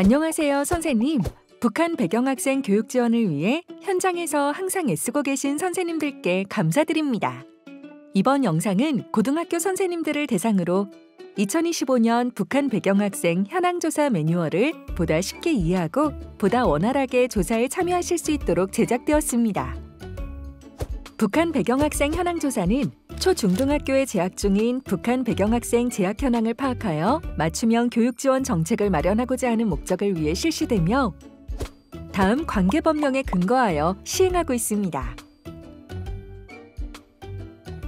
안녕하세요, 선생님. 북한 배경학생 교육 지원을 위해 현장에서 항상 애쓰고 계신 선생님들께 감사드립니다. 이번 영상은 고등학교 선생님들을 대상으로 2025년 북한 배경학생 현황조사 매뉴얼을 보다 쉽게 이해하고 보다 원활하게 조사에 참여하실 수 있도록 제작되었습니다. 북한 배경학생 현황조사는 초중등학교에 재학 중인 북한 배경학생 재학 현황을 파악하여 맞춤형 교육 지원 정책을 마련하고자 하는 목적을 위해 실시되며 다음 관계법령에 근거하여 시행하고 있습니다.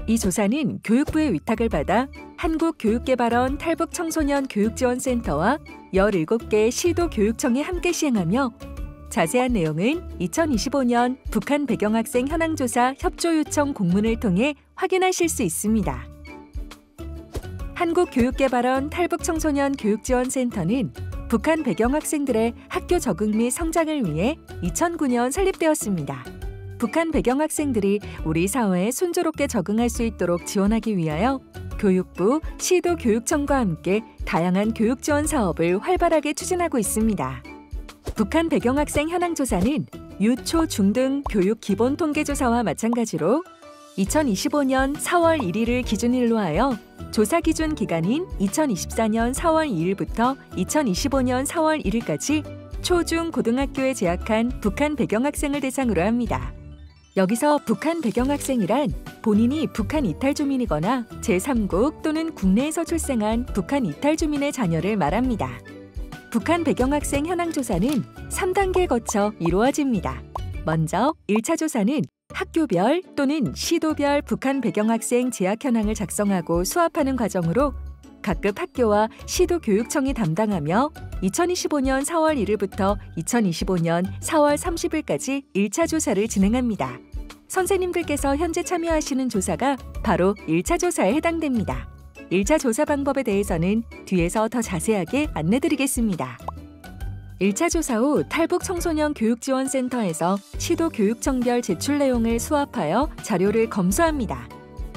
이 조사는 교육부의 위탁을 받아 한국교육개발원 탈북청소년 교육지원센터와 17개 시도 교육청이 함께 시행하며 자세한 내용은 2025년 북한 배경학생 현황조사 협조 요청 공문을 통해 확인하실 수 있습니다. 한국교육개발원 탈북청소년 교육지원센터는 북한 배경학생들의 학교 적응 및 성장을 위해 2009년 설립되었습니다. 북한 배경학생들이 우리 사회에 순조롭게 적응할 수 있도록 지원하기 위하여 교육부, 시도 교육청과 함께 다양한 교육 지원 사업을 활발하게 추진하고 있습니다. 북한 배경학생 현황조사는 유, 초, 중 등 교육 기본 통계조사와 마찬가지로 2025년 4월 1일을 기준일로 하여 조사 기준 기간인 2024년 4월 2일부터 2025년 4월 1일까지 초, 중, 고등학교에 재학한 북한 배경학생을 대상으로 합니다. 여기서 북한 배경학생이란 본인이 북한 이탈 주민이거나 제3국 또는 국내에서 출생한 북한 이탈 주민의 자녀를 말합니다. 북한 배경학생 현황조사는 3단계에 거쳐 이루어집니다. 먼저 1차 조사는 학교별 또는 시도별 북한 배경학생 재학 현황을 작성하고 수합하는 과정으로 각급 학교와 시도 교육청이 담당하며 2025년 4월 1일부터 2025년 4월 30일까지 1차 조사를 진행합니다. 선생님들께서 현재 참여하시는 조사가 바로 1차 조사에 해당됩니다. 1차 조사 방법에 대해서는 뒤에서 더 자세하게 안내드리겠습니다. 1차 조사 후 탈북청소년 교육지원센터에서 시도 교육청별 제출 내용을 수합하여 자료를 검수합니다.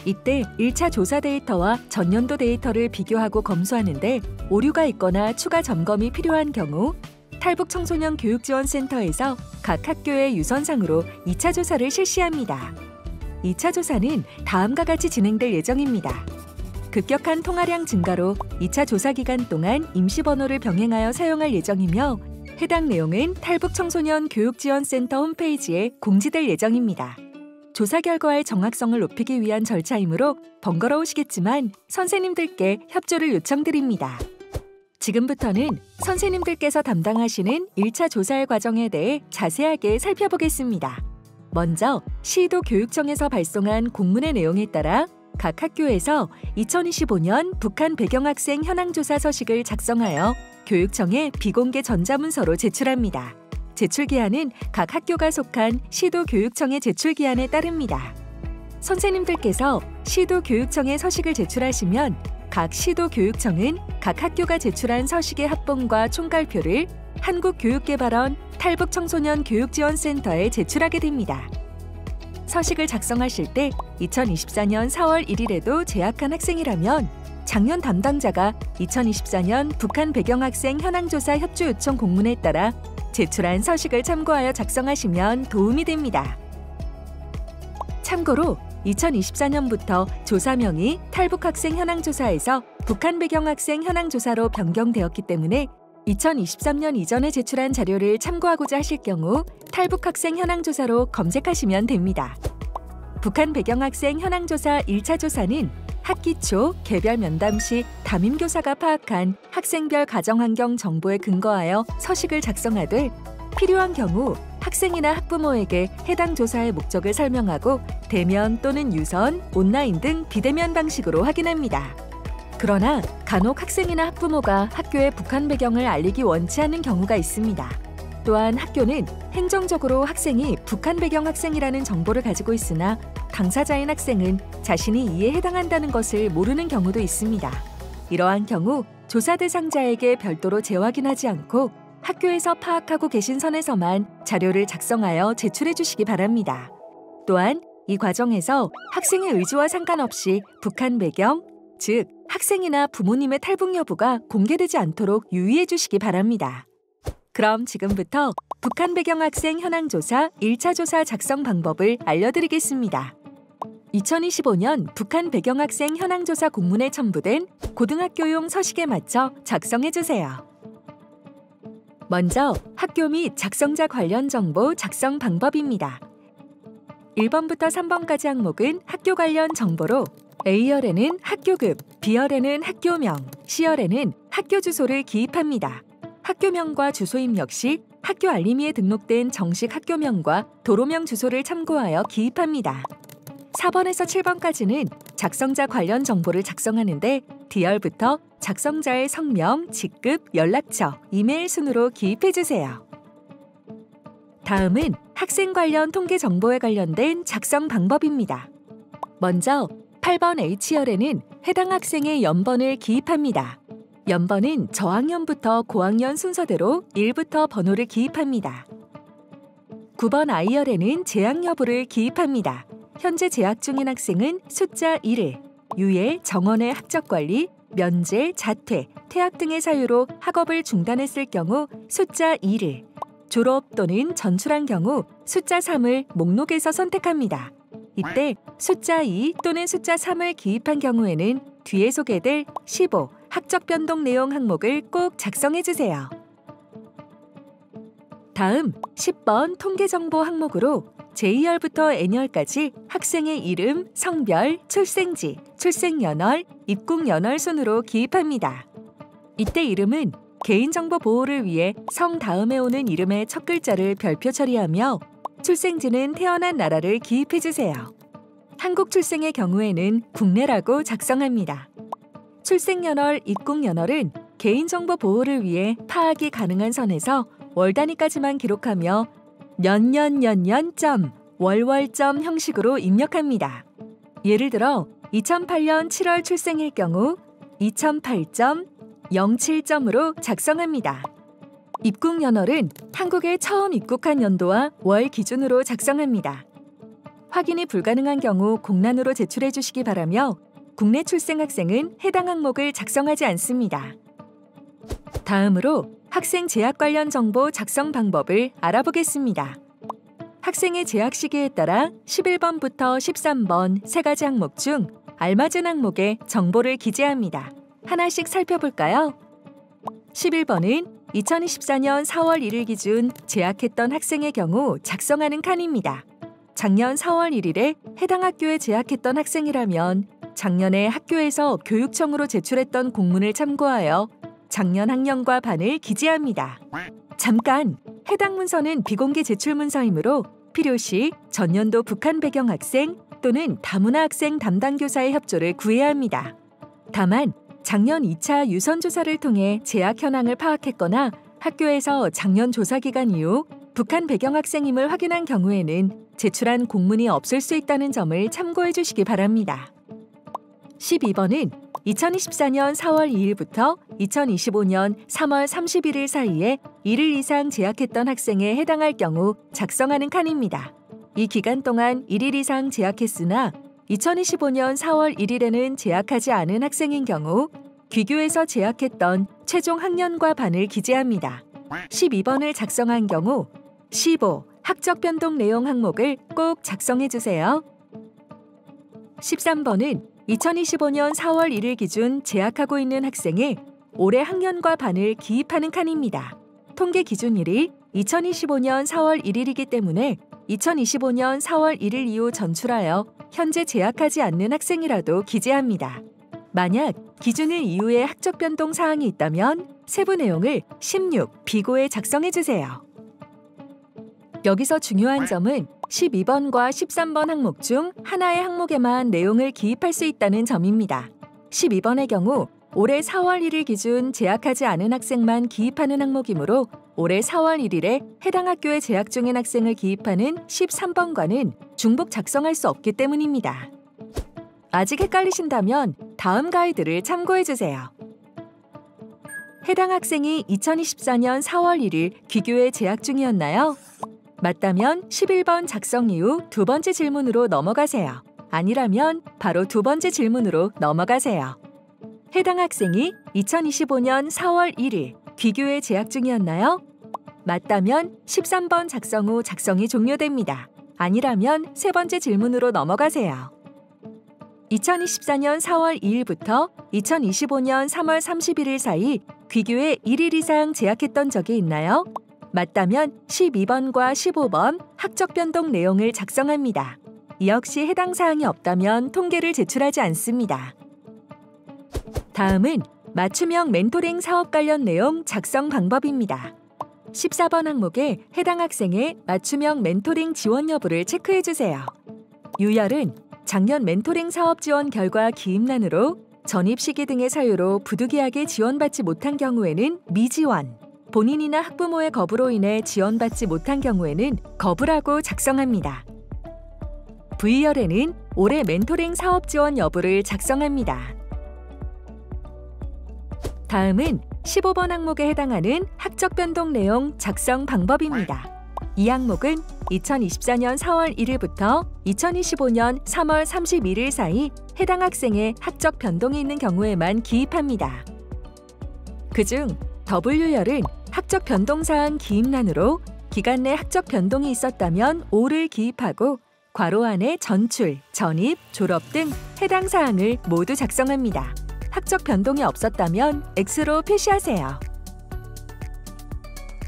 이때 1차 조사 데이터와 전년도 데이터를 비교하고 검수하는데 오류가 있거나 추가 점검이 필요한 경우 탈북청소년 교육지원센터에서 각 학교의 유선상으로 2차 조사를 실시합니다. 2차 조사는 다음과 같이 진행될 예정입니다. 급격한 통화량 증가로 2차 조사 기간 동안 임시번호를 병행하여 사용할 예정이며 해당 내용은 탈북청소년 교육지원센터 홈페이지에 공지될 예정입니다. 조사 결과의 정확성을 높이기 위한 절차이므로 번거로우시겠지만 선생님들께 협조를 요청드립니다. 지금부터는 선생님들께서 담당하시는 1차 조사의 과정에 대해 자세하게 살펴보겠습니다. 먼저 시도 교육청에서 발송한 공문의 내용에 따라 각 학교에서 2025년 북한 배경학생 현황조사 서식을 작성하여 교육청에 비공개 전자문서로 제출합니다. 제출기한은 각 학교가 속한 시도 교육청의 제출기한에 따릅니다. 선생님들께서 시도 교육청에 서식을 제출하시면 각 시도 교육청은 각 학교가 제출한 서식의 합본과 총괄표를 한국교육개발원 탈북청소년 교육지원센터에 제출하게 됩니다. 서식을 작성하실 때 2024년 4월 1일에도 재학한 학생이라면 작년 담당자가 2024년 북한 배경학생 현황조사 협조 요청 공문에 따라 제출한 서식을 참고하여 작성하시면 도움이 됩니다. 참고로 2024년부터 조사명이 탈북학생 현황조사에서 북한 배경학생 현황조사로 변경되었기 때문에 2023년 이전에 제출한 자료를 참고하고자 하실 경우 탈북학생 현황조사로 검색하시면 됩니다. 북한 배경학생 현황조사 1차 조사는 학기 초 개별 면담 시 담임교사가 파악한 학생별 가정환경 정보에 근거하여 서식을 작성하되 필요한 경우 학생이나 학부모에게 해당 조사의 목적을 설명하고 대면 또는 유선, 온라인 등 비대면 방식으로 확인합니다. 그러나 간혹 학생이나 학부모가 학교의 북한 배경을 알리기 원치 않는 경우가 있습니다. 또한 학교는 행정적으로 학생이 북한 배경 학생이라는 정보를 가지고 있으나 당사자인 학생은 자신이 이에 해당한다는 것을 모르는 경우도 있습니다. 이러한 경우 조사 대상자에게 별도로 재확인하지 않고 학교에서 파악하고 계신 선에서만 자료를 작성하여 제출해 주시기 바랍니다. 또한 이 과정에서 학생의 의지와 상관없이 북한 배경, 즉 학생이나 부모님의 탈북 여부가 공개되지 않도록 유의해 주시기 바랍니다. 그럼 지금부터 북한 배경 학생 현황 조사 1차 조사 작성 방법을 알려드리겠습니다. 2025년 북한 배경 학생 현황 조사 공문에 첨부된 고등학교용 서식에 맞춰 작성해주세요. 먼저 학교 및 작성자 관련 정보 작성 방법입니다. 1번부터 3번까지 항목은 학교 관련 정보로 A열에는 학교급, B열에는 학교명, C열에는 학교 주소를 기입합니다. 학교명과 주소 입력 시 학교 알림이에 등록된 정식 학교명과 도로명 주소를 참고하여 기입합니다. 4번에서 7번까지는 작성자 관련 정보를 작성하는데 D열부터 작성자의 성명, 직급, 연락처, 이메일 순으로 기입해주세요. 다음은 학생 관련 통계 정보에 관련된 작성 방법입니다. 먼저 8번 H열에는 해당 학생의 연번을 기입합니다. 연번은 저학년부터 고학년 순서대로 1부터 번호를 기입합니다. 9번 I열에는 재학 여부를 기입합니다. 현재 재학 중인 학생은 숫자 1을, 유예, 정원의 학적관리, 면제, 자퇴, 퇴학 등의 사유로 학업을 중단했을 경우 숫자 2를, 졸업 또는 전출한 경우 숫자 3을 목록에서 선택합니다. 이때 숫자 2 또는 숫자 3을 기입한 경우에는 뒤에 소개될 15 학적 변동 내용 항목을 꼭 작성해주세요. 다음 10번 통계정보 항목으로 제2열부터 N열까지 학생의 이름, 성별, 출생지, 출생연월, 입국연월 순으로 기입합니다. 이때 이름은 개인정보 보호를 위해 성 다음에 오는 이름의 첫 글자를 별표 처리하며 출생지는 태어난 나라를 기입해주세요. 한국 출생의 경우에는 국내라고 작성합니다. 출생연월, 입국연월은 개인정보 보호를 위해 파악이 가능한 선에서 월 단위까지만 기록하며 년년년년 월월점 형식으로 입력합니다. 예를 들어 2008년 7월 출생일 경우 2008.07점으로 작성합니다. 입국연월은 한국에 처음 입국한 연도와 월 기준으로 작성합니다. 확인이 불가능한 경우 공란으로 제출해 주시기 바라며 국내 출생 학생은 해당 항목을 작성하지 않습니다. 다음으로 학생 재학 관련 정보 작성 방법을 알아보겠습니다. 학생의 재학 시기에 따라 11번부터 13번 세 가지 항목 중 알맞은 항목에 정보를 기재합니다. 하나씩 살펴볼까요? 11번은 2024년 4월 1일 기준 재학했던 학생의 경우 작성하는 칸입니다. 작년 4월 1일에 해당 학교에 재학했던 학생이라면 작년에 학교에서 교육청으로 제출했던 공문을 참고하여 작년 학년과 반을 기재합니다. 잠깐! 해당 문서는 비공개 제출 문서이므로 필요시 전년도 북한 배경 학생 또는 다문화 학생 담당 교사의 협조를 구해야 합니다. 다만 작년 2차 유선 조사를 통해 재학 현황을 파악했거나 학교에서 작년 조사 기간 이후 북한 배경 학생임을 확인한 경우에는 제출한 공문이 없을 수 있다는 점을 참고해 주시기 바랍니다. 12번은 2024년 4월 2일부터 2025년 3월 31일 사이에 1일 이상 재학했던 학생에 해당할 경우 작성하는 칸입니다. 이 기간 동안 1일 이상 재학했으나 2025년 4월 1일에는 재학하지 않은 학생인 경우 귀교에서 재학했던 최종 학년과 반을 기재합니다. 12번을 작성한 경우 15 학적 변동 내용 항목을 꼭 작성해 주세요. 13번은 2025년 4월 1일 기준 재학하고 있는 학생의 올해 학년과 반을 기입하는 칸입니다. 통계 기준일이 2025년 4월 1일이기 때문에 2025년 4월 1일 이후 전출하여 현재 재학하지 않는 학생이라도 기재합니다. 만약 기준일 이후에 학적 변동 사항이 있다면 세부 내용을 16 비고에 작성해 주세요. 여기서 중요한 점은 12번과 13번 항목 중 하나의 항목에만 내용을 기입할 수 있다는 점입니다. 12번의 경우 올해 4월 1일 기준 재학하지 않은 학생만 기입하는 항목이므로 올해 4월 1일에 해당 학교에 재학 중인 학생을 기입하는 13번과는 중복 작성할 수 없기 때문입니다. 아직 헷갈리신다면 다음 가이드를 참고해 주세요. 해당 학생이 2024년 4월 1일 귀교에 재학 중이었나요? 맞다면 11번 작성 이후 두 번째 질문으로 넘어가세요. 아니라면 바로 두 번째 질문으로 넘어가세요. 해당 학생이 2025년 4월 1일 귀교에 재학 중이었나요? 맞다면 13번 작성 후 작성이 종료됩니다. 아니라면 세 번째 질문으로 넘어가세요. 2024년 4월 2일부터 2025년 3월 31일 사이 귀교에 1일 이상 재학했던 적이 있나요? 맞다면 12번과 15번 학적 변동 내용을 작성합니다. 이 역시 해당 사항이 없다면 통계를 제출하지 않습니다. 다음은 맞춤형 멘토링 사업 관련 내용 작성 방법입니다. 14번 항목에 해당 학생의 맞춤형 멘토링 지원 여부를 체크해주세요. 유열은 작년 멘토링 사업 지원 결과 기입란으로 전입 시기 등의 사유로 부득이하게 지원받지 못한 경우에는 미지원, 본인이나 학부모의 거부로 인해 지원받지 못한 경우에는 거부라고 작성합니다. V열에는 올해 멘토링 사업 지원 여부를 작성합니다. 다음은 15번 항목에 해당하는 학적 변동 내용 작성 방법입니다. 이 항목은 2024년 4월 1일부터 2025년 3월 31일 사이 해당 학생의 학적 변동이 있는 경우에만 기입합니다. 그중 W열은 학적 변동사항 기입란으로 기간 내 학적 변동이 있었다면 O를 기입하고 괄호 안에 전출, 전입, 졸업 등 해당 사항을 모두 작성합니다. 학적 변동이 없었다면 X로 표시하세요.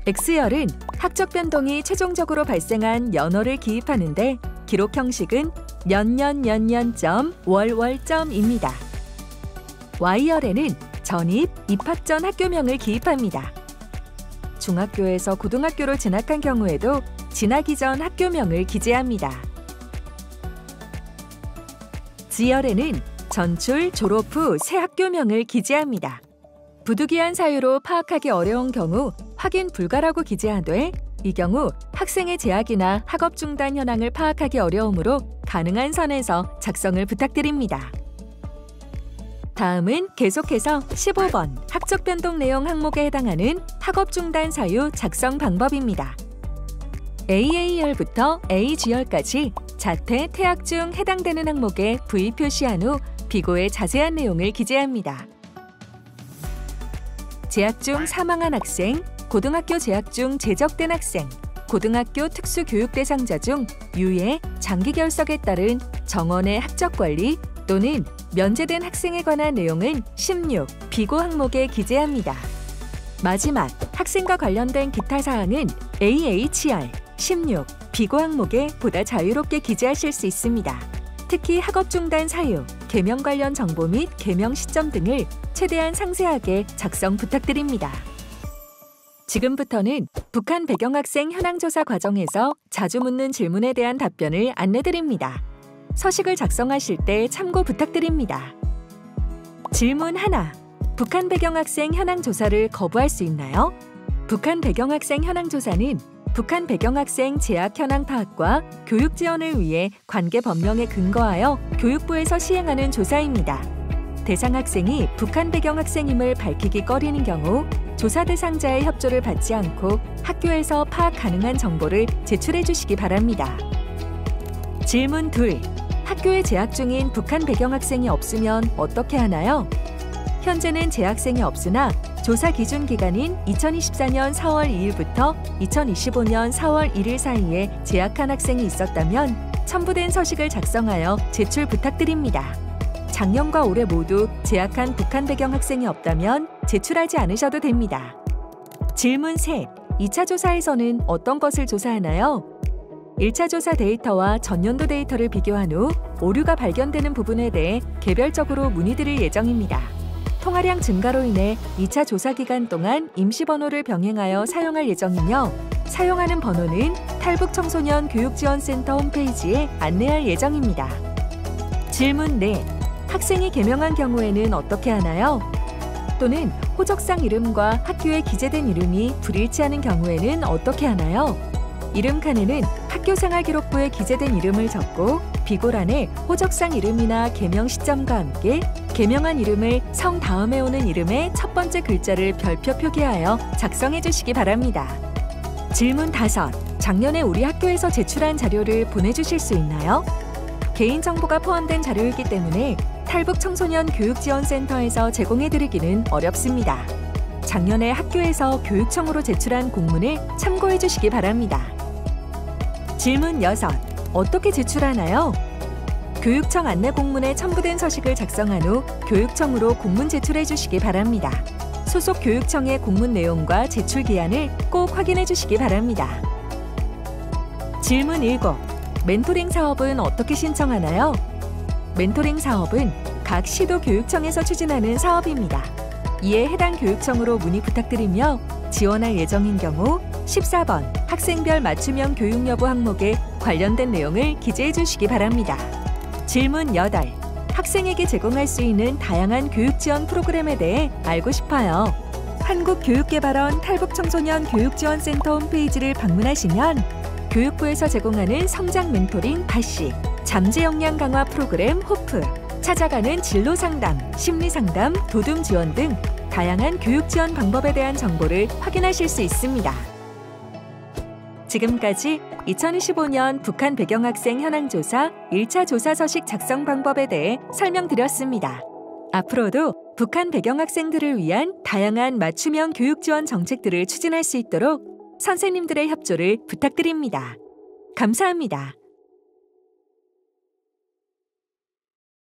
X열은 학적 변동이 최종적으로 발생한 연월을 기입하는데 기록 형식은 년년년년월월점입니다. Y열에는 전입, 입학 전 학교명을 기입합니다. 중학교에서 고등학교로 진학한 경우에도 진학이 전 학교명을 기재합니다. Z열에는 전출, 졸업 후 새 학교명을 기재합니다. 부득이한 사유로 파악하기 어려운 경우 확인 불가라고 기재하되 이 경우 학생의 재학이나 학업 중단 현황을 파악하기 어려우므로 가능한 선에서 작성을 부탁드립니다. 다음은 계속해서 15번 학적 변동 내용 항목에 해당하는 학업 중단 사유 작성 방법입니다. AA열부터 AG열까지 자퇴, 퇴학 중 해당되는 항목에 V 표시한 후 비고의 자세한 내용을 기재합니다. 재학 중 사망한 학생, 고등학교 재학 중 제적된 학생, 고등학교 특수교육 대상자 중 유예, 장기 결석에 따른 정원의 학적 관리 또는 면제된 학생에 관한 내용은 16 비고 항목에 기재합니다. 마지막 학생과 관련된 기타 사항은 AHR 16 비고 항목에 보다 자유롭게 기재하실 수 있습니다. 특히 학업 중단 사유, 개명 관련 정보 및 개명 시점 등을 최대한 상세하게 작성 부탁드립니다. 지금부터는 북한 배경학생 현황조사 과정에서 자주 묻는 질문에 대한 답변을 안내드립니다. 서식을 작성하실 때 참고 부탁드립니다. 질문 1. 북한 배경학생 현황조사를 거부할 수 있나요? 북한 배경학생 현황조사는 북한 배경학생 재학 현황 파악과 교육 지원을 위해 관계 법령에 근거하여 교육부에서 시행하는 조사입니다. 대상 학생이 북한 배경 학생임을 밝히기 꺼리는 경우 조사 대상자의 협조를 받지 않고 학교에서 파악 가능한 정보를 제출해 주시기 바랍니다. 질문 2. 학교에 재학 중인 북한 배경 학생이 없으면 어떻게 하나요? 현재는 재학생이 없으나 조사 기준 기간인 2024년 4월 2일부터 2025년 4월 1일 사이에 재학한 학생이 있었다면 첨부된 서식을 작성하여 제출 부탁드립니다. 작년과 올해 모두 재학한 북한 배경 학생이 없다면 제출하지 않으셔도 됩니다. 질문 3. 2차 조사에서는 어떤 것을 조사하나요? 1차 조사 데이터와 전년도 데이터를 비교한 후 오류가 발견되는 부분에 대해 개별적으로 문의드릴 예정입니다. 통화량 증가로 인해 2차 조사 기간 동안 임시번호를 병행하여 사용할 예정이며 사용하는 번호는 탈북청소년 교육지원센터 홈페이지에 안내할 예정입니다. 질문 4. 학생이 개명한 경우에는 어떻게 하나요? 또는 호적상 이름과 학교에 기재된 이름이 불일치하는 경우에는 어떻게 하나요? 이름 칸에는 학교생활기록부에 기재된 이름을 적고 비고란에 호적상 이름이나 개명 시점과 함께 개명한 이름을 성 다음에 오는 이름의 첫 번째 글자를 별표 표기하여 작성해 주시기 바랍니다. 질문 5. 작년에 우리 학교에서 제출한 자료를 보내주실 수 있나요? 개인정보가 포함된 자료이기 때문에 탈북청소년 교육지원센터에서 제공해드리기는 어렵습니다. 작년에 학교에서 교육청으로 제출한 공문을 참고해 주시기 바랍니다. 질문 6. 어떻게 제출하나요? 교육청 안내 공문에 첨부된 서식을 작성한 후 교육청으로 공문 제출해 주시기 바랍니다. 소속 교육청의 공문 내용과 제출 기한을 꼭 확인해 주시기 바랍니다. 질문 7. 멘토링 사업은 어떻게 신청하나요? 멘토링 사업은 각 시도 교육청에서 추진하는 사업입니다. 이에 해당 교육청으로 문의 부탁드리며 지원할 예정인 경우 14번 학생별 맞춤형 교육 여부 항목에 관련된 내용을 기재해 주시기 바랍니다. 질문 8. 학생에게 제공할 수 있는 다양한 교육 지원 프로그램에 대해 알고 싶어요. 한국교육개발원 탈북청소년 교육지원센터 홈페이지를 방문하시면 교육부에서 제공하는 성장 멘토링 바시, 잠재 역량 강화 프로그램 호프, 찾아가는 진로 상담, 심리 상담, 도둠 지원 등 다양한 교육 지원 방법에 대한 정보를 확인하실 수 있습니다. 지금까지 2025년 북한 배경학생 현황조사 1차 조사 서식 작성 방법에 대해 설명드렸습니다. 앞으로도 북한 배경학생들을 위한 다양한 맞춤형 교육 지원 정책들을 추진할 수 있도록 선생님들의 협조를 부탁드립니다. 감사합니다.